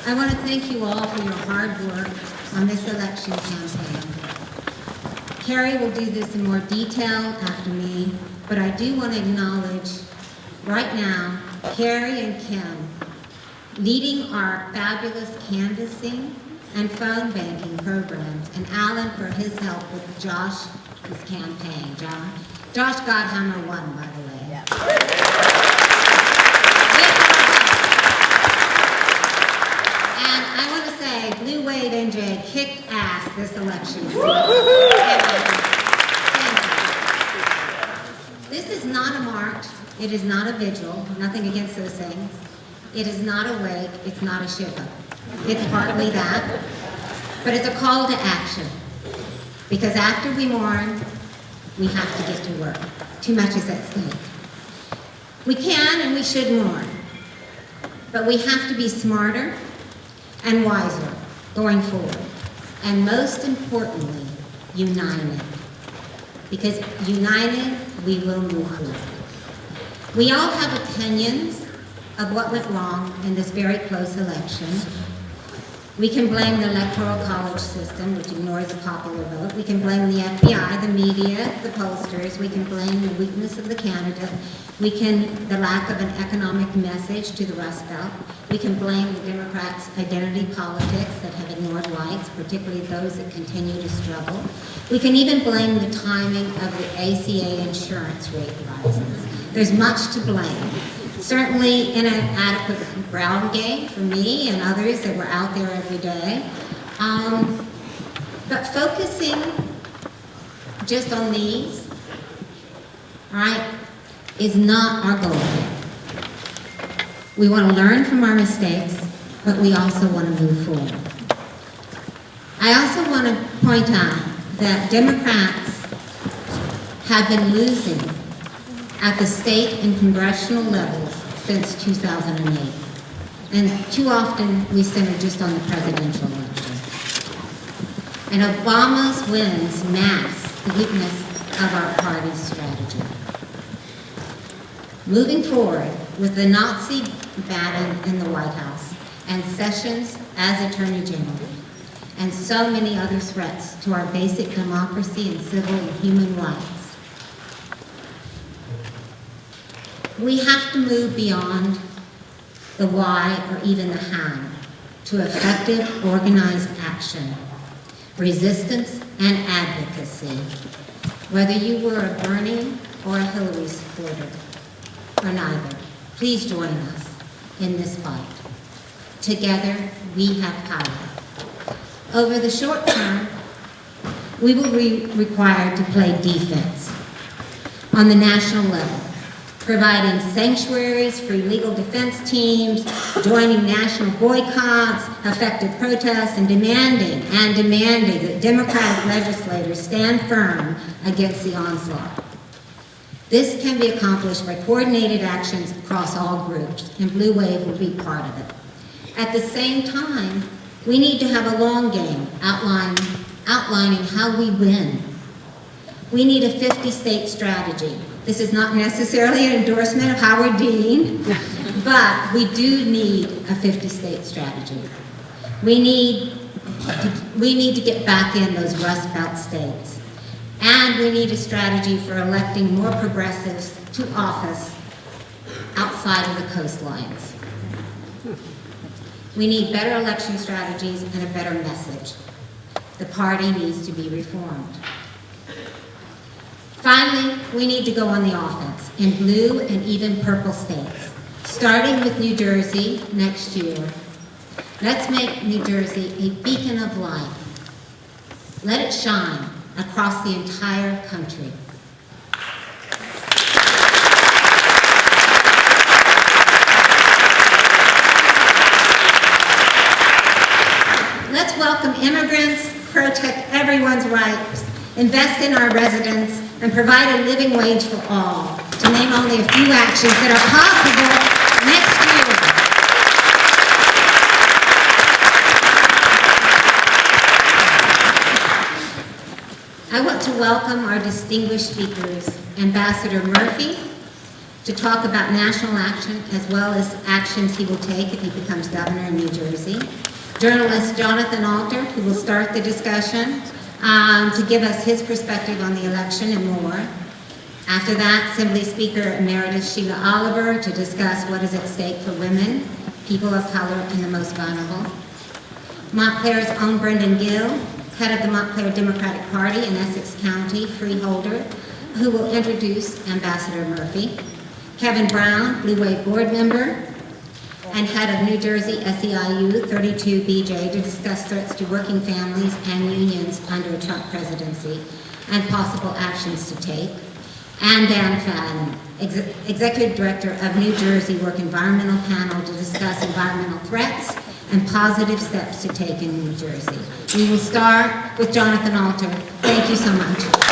I want to thank you all for your hard work on this election campaign. Carrie will do this in more detail after me, but I do want to acknowledge right now Carrie and Kim leading our fabulous canvassing and phone banking programs, and Alan for his help with Josh's campaign. Josh Godhammer won, by the way. Yeah. And I want to say, Blue Wave NJ kicked ass this election. This is not a march. It is not a vigil. Nothing against those things. It is not a wake. It's not a shiva. It's partly that, but it's a call to action. Because after we mourn, we have to get to work. Too much is at stake. We can and we should mourn, but we have to be smarter and wiser going forward. And most importantly, united. Because united, we will move forward. We all have opinions of what went wrong in this very close election. We can blame the Electoral College system, which ignores the popular vote. We can blame the FBI, the media, the pollsters. We can blame the weakness of the candidate. The lack of an economic message to the Rust Belt. We can blame the Democrats' identity politics that have ignored whites, particularly those that continue to struggle. We can even blame the timing of the ACA insurance rate rises. There's much to blame. Certainly inadequate ground game for me and others that were out there every day. But focusing just on these, right, is not our goal here. We want to learn from our mistakes, but we also want to move forward. I also want to point out that Democrats have been losing at the state and congressional levels since 2008. And too often we center just on the presidential election. And Obama's wins mask the weakness of our party's strategy. Moving forward with the Nazi baton in the White House and Sessions as Attorney General, and so many other threats to our basic democracy and civil and human rights, we have to move beyond the why or even the how to effective organized action, resistance, and advocacy. Whether you were a Bernie or a Hillary supporter, or neither, please join us in this fight. Together, we have power. Over the short term, we will be required to play defense on the national level, providing sanctuaries for legal defense teams, joining national boycotts, effective protests, and demanding that Democratic legislators stand firm against the onslaught. This can be accomplished by coordinated actions across all groups, and Blue Wave will be part of it. At the same time, we need to have a long game outlining how we win. We need a 50-state strategy. This is not necessarily an endorsement of Howard Dean, but we do need a 50-state strategy. We need to get back in those Rust Belt states. And we need a strategy for electing more progressives to office outside of the coastlines. We need better election strategies and a better message. The party needs to be reformed. Finally, we need to go on the offense in blue and even purple states, starting with New Jersey next year. Let's make New Jersey a beacon of light. Let it shine across the entire country. Let's welcome immigrants, protect everyone's rights, invest in our residents, and provide a living wage for all, to name only a few actions that are possible next year. I want to welcome our distinguished speakers, Ambassador Murphy, to talk about national action as well as actions he will take if he becomes governor in New Jersey. Journalist Jonathan Alter, who will start the discussion to give us his perspective on the election and more. After that, Assembly Speaker Emeritus Sheila Oliver to discuss what is at stake for women, people of color, and the most vulnerable. Montclair's own Brendan Gill, head of the Montclair Democratic Party in Essex County, freeholder, who will introduce Ambassador Murphy. Kevin Brown, Blue Wave board member, and head of New Jersey SEIU 32BJ to discuss threats to working families and unions under a Trump presidency and possible actions to take. And Dan Fadden, Executive Director of New Jersey Work Environmental Panel to discuss environmental threats and positive steps to take in New Jersey. We will start with Jonathan Alter. Thank you so much.